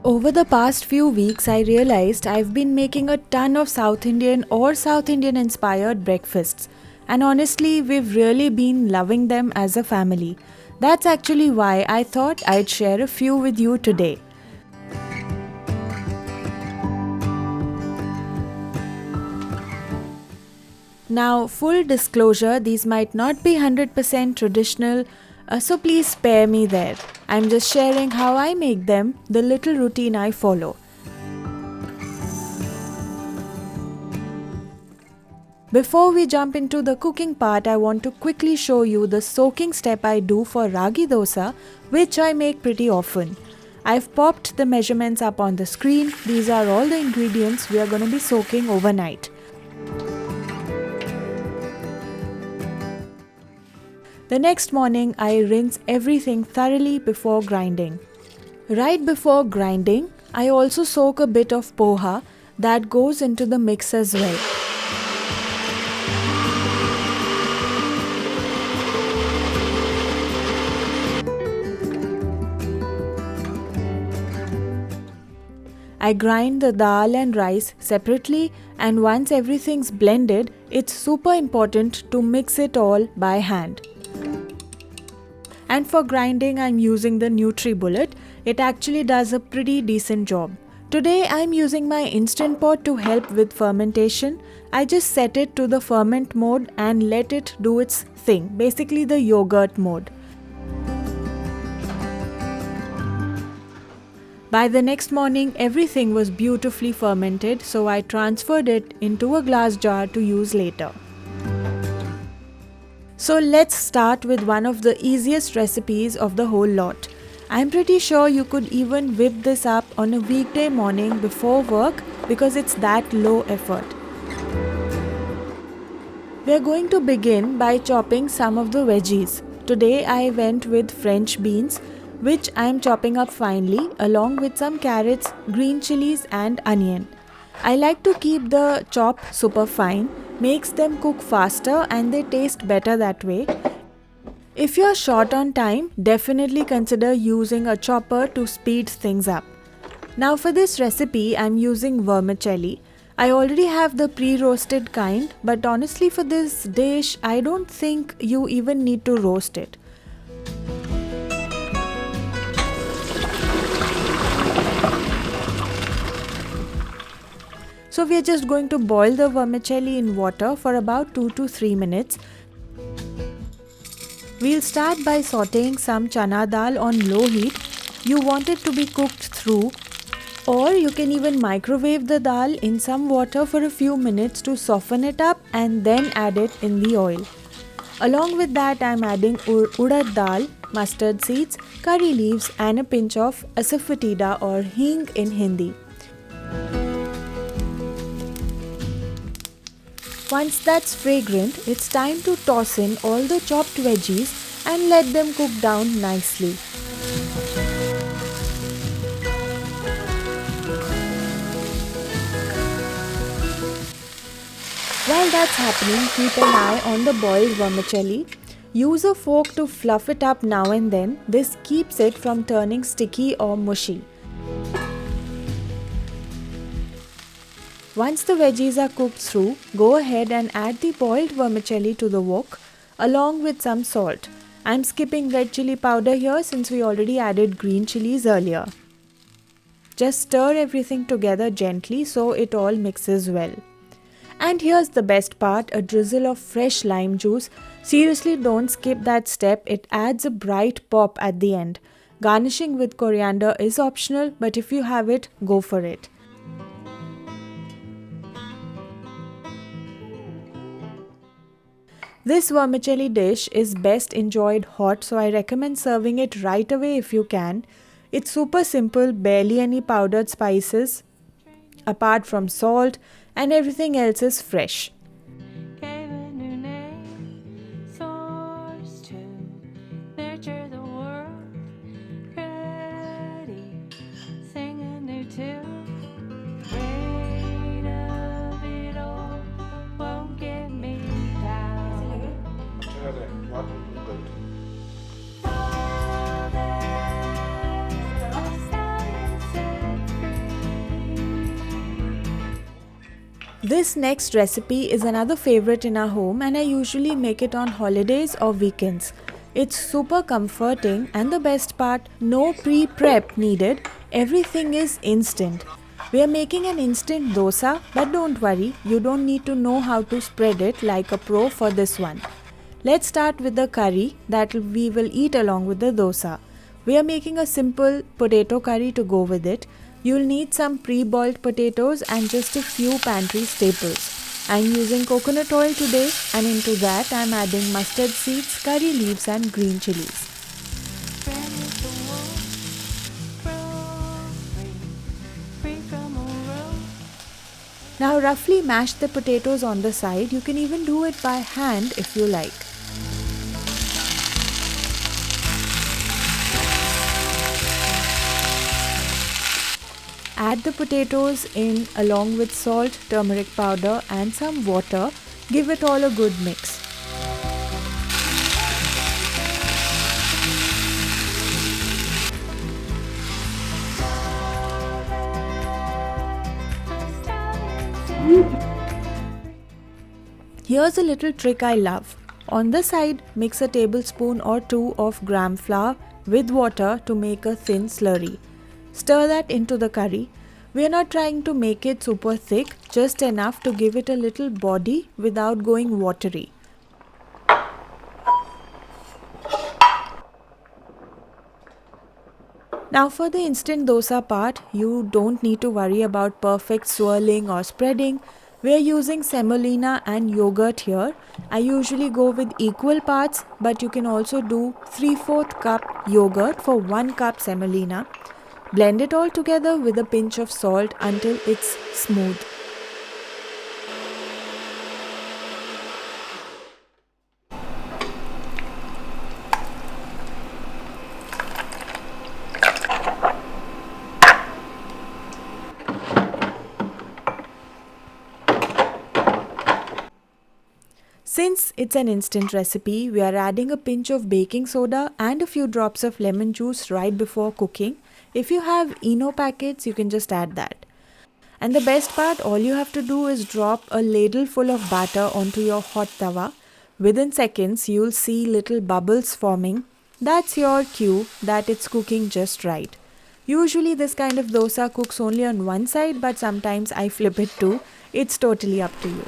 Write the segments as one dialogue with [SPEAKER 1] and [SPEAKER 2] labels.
[SPEAKER 1] Over the past few weeks, I realized I've been making a ton of South Indian or South Indian inspired breakfasts, and honestly, we've really been loving them as a family. That's actually why I thought I'd share a few with you today. Now, full disclosure, these might not be 100% traditional, so please spare me there. I'm just sharing how I make them, the little routine I follow. Before we jump into the cooking part, I want to quickly show you the soaking step I do for Ragi dosa, which I make pretty often. I've popped the measurements up on the screen. These are all the ingredients we are going to be soaking overnight. The next morning, I rinse everything thoroughly before grinding. Right before grinding, I also soak a bit of poha that goes into the mix as well. I grind the dal and rice separately, and once everything's blended, it's super important to mix it all by hand. And for grinding, I'm using the NutriBullet. It actually does a pretty decent job. Today, I'm using my Instant Pot to help with fermentation. I just set it to the ferment mode and let it do its thing, basically the yogurt mode. By the next morning, everything was beautifully fermented, so I transferred it into a glass jar to use later. So let's start with one of the easiest recipes of the whole lot. I'm pretty sure you could even whip this up on a weekday morning before work because it's that low effort. We're going to begin by chopping some of the veggies. Today I went with French beans, which I'm chopping up finely, along with some carrots, green chilies and onion. I like to keep the chop super fine, makes them cook faster and they taste better that way. If you're short on time, definitely consider using a chopper to speed things up. Now for this recipe, I'm using vermicelli. I already have the pre-roasted kind, but honestly for this dish, I don't think you even need to roast it. So we are just going to boil the vermicelli in water for about 2 to 3 minutes. We'll start by sauteing some chana dal on low heat. You want it to be cooked through, or you can even microwave the dal in some water for a few minutes to soften it up and then add it in the oil. Along with that, I'm adding urad dal, mustard seeds, curry leaves and a pinch of asafoetida or hing in Hindi. Once that's fragrant, it's time to toss in all the chopped veggies and let them cook down nicely. While that's happening, keep an eye on the boiled vermicelli. Use a fork to fluff it up now and then. This keeps it from turning sticky or mushy. Once the veggies are cooked through, go ahead and add the boiled vermicelli to the wok along with some salt. I'm skipping red chili powder here since we already added green chilies earlier. Just stir everything together gently so it all mixes well. And here's the best part, a drizzle of fresh lime juice. Seriously, don't skip that step, it adds a bright pop at the end. Garnishing with coriander is optional, but if you have it, go for it. This vermicelli dish is best enjoyed hot, so I recommend serving it right away if you can. It's super simple, barely any powdered spices, apart from salt, and everything else is fresh. This next recipe is another favorite in our home and I usually make it on holidays or weekends. It's super comforting and the best part, no pre-prep needed, everything is instant. We are making an instant dosa, but don't worry, you don't need to know how to spread it like a pro for this one. Let's start with the curry that we will eat along with the dosa. We are making a simple potato curry to go with it. You'll need some pre-boiled potatoes and just a few pantry staples. I'm using coconut oil today and into that I'm adding mustard seeds, curry leaves and green chilies. Now roughly mash the potatoes on the side. You can even do it by hand if you like. Add the potatoes in along with salt, turmeric powder and some water. Give it all a good mix. Here's a little trick I love. On the side, mix a tablespoon or 2 of gram flour with water to make a thin slurry. Stir that into the curry. We are not trying to make it super thick, just enough to give it a little body without going watery. Now for the instant dosa part, you don't need to worry about perfect swirling or spreading. We are using semolina and yogurt here. I usually go with equal parts, but you can also do 3/4 cup yogurt for 1 cup semolina. Blend it all together with a pinch of salt until it's smooth. Since it's an instant recipe, we are adding a pinch of baking soda and a few drops of lemon juice right before cooking. If you have Eno packets, you can just add that. And the best part, all you have to do is drop a ladle full of batter onto your hot tawa. Within seconds, you'll see little bubbles forming. That's your cue that it's cooking just right. Usually this kind of dosa cooks only on one side, but sometimes I flip it too. It's totally up to you.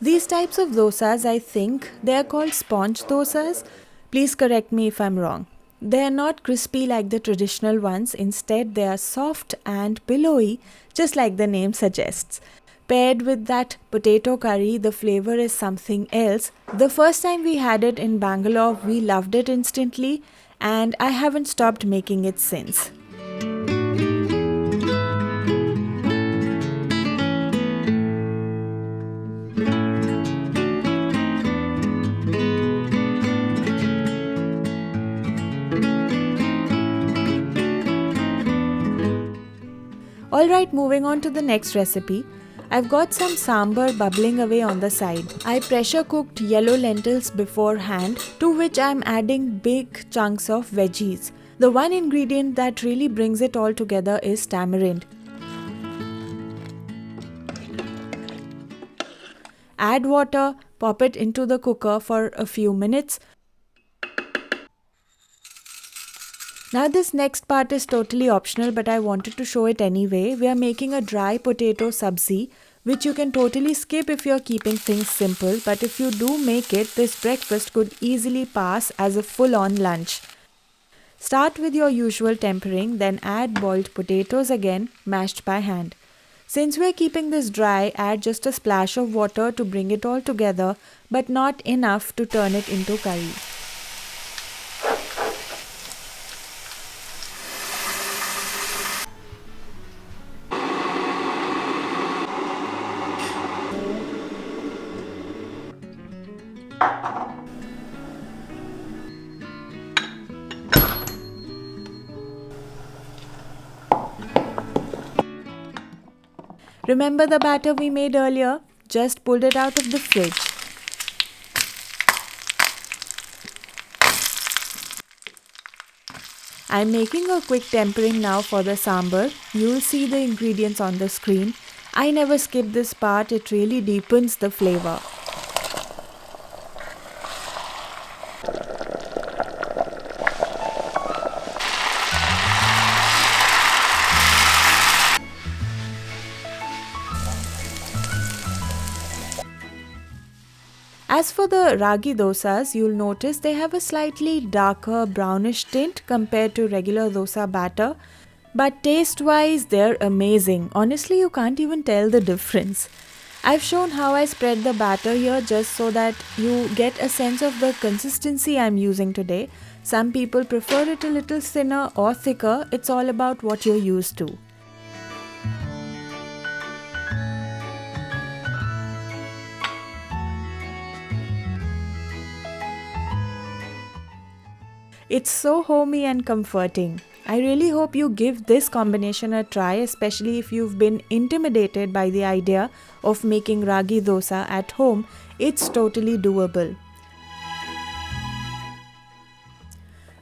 [SPEAKER 1] These types of dosas, I think, they are called sponge dosas. Please correct me if I'm wrong. They are not crispy like the traditional ones. Instead, they are soft and pillowy, just like the name suggests. Paired with that potato curry, the flavor is something else. The first time we had it in Bangalore, we loved it instantly, and I haven't stopped making it since. Alright, moving on to the next recipe. I've got some sambar bubbling away on the side. I pressure cooked yellow lentils beforehand, to which I'm adding big chunks of veggies. The one ingredient that really brings it all together is tamarind. Add water, pop it into the cooker for a few minutes. Now this next part is totally optional, but I wanted to show it anyway. We are making a dry potato sabzi, which you can totally skip if you're keeping things simple, but if you do make it, this breakfast could easily pass as a full-on lunch. Start with your usual tempering, then add boiled potatoes again, mashed by hand. Since we're keeping this dry, add just a splash of water to bring it all together, but not enough to turn it into curry. Remember the batter we made earlier? Just pulled it out of the fridge. I'm making a quick tempering now for the sambar. You'll see the ingredients on the screen. I never skip this part, it really deepens the flavor. As for the Ragi dosas, you'll notice they have a slightly darker brownish tint compared to regular dosa batter. But taste-wise, they're amazing. Honestly, you can't even tell the difference. I've shown how I spread the batter here just so that you get a sense of the consistency I'm using today. Some people prefer it a little thinner or thicker. It's all about what you're used to. It's so homey and comforting. I really hope you give this combination a try, especially if you've been intimidated by the idea of making ragi dosa at home. It's totally doable.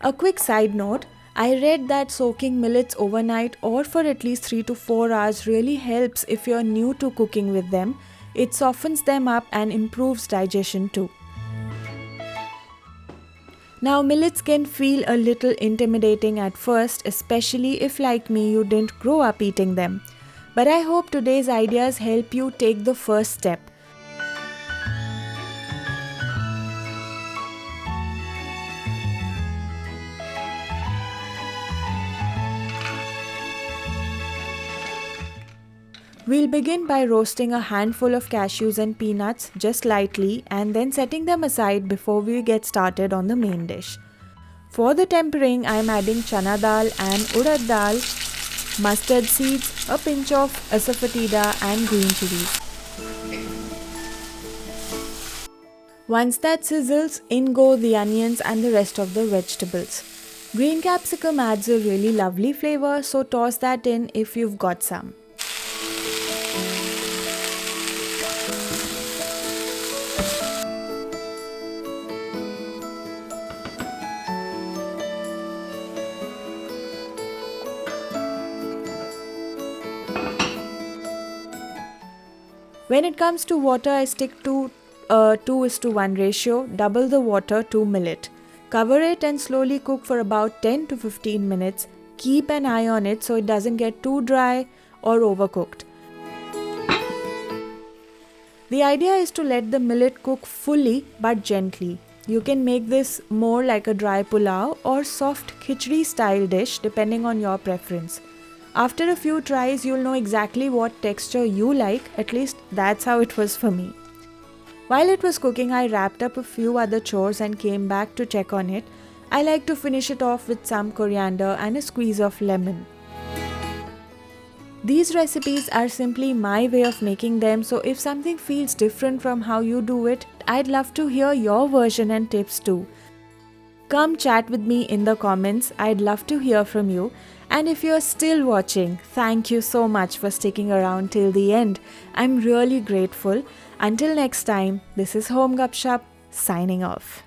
[SPEAKER 1] A quick side note, I read that soaking millets overnight or for at least 3 to 4 hours really helps if you're new to cooking with them. It softens them up and improves digestion too. Now millets can feel a little intimidating at first, especially if like me you didn't grow up eating them. But I hope today's ideas help you take the first step. We'll begin by roasting a handful of cashews and peanuts just lightly and then setting them aside before we get started on the main dish. For the tempering, I am adding chana dal and urad dal, mustard seeds, a pinch of asafoetida and green chilies. Once that sizzles, in go the onions and the rest of the vegetables. Green capsicum adds a really lovely flavor, so toss that in if you've got some. When it comes to water, I stick to a 2:1 ratio, double the water to millet. Cover it and slowly cook for about 10 to 15 minutes. Keep an eye on it so it doesn't get too dry or overcooked. The idea is to let the millet cook fully but gently. You can make this more like a dry pulao or soft khichdi style dish depending on your preference. After a few tries, you'll know exactly what texture you like, at least that's how it was for me. While it was cooking, I wrapped up a few other chores and came back to check on it. I like to finish it off with some coriander and a squeeze of lemon. These recipes are simply my way of making them, so if something feels different from how you do it, I'd love to hear your version and tips too. Come chat with me in the comments, I'd love to hear from you. And if you're still watching, thank you so much for sticking around till the end. I'm really grateful. Until next time, this is Home Gupshup signing off.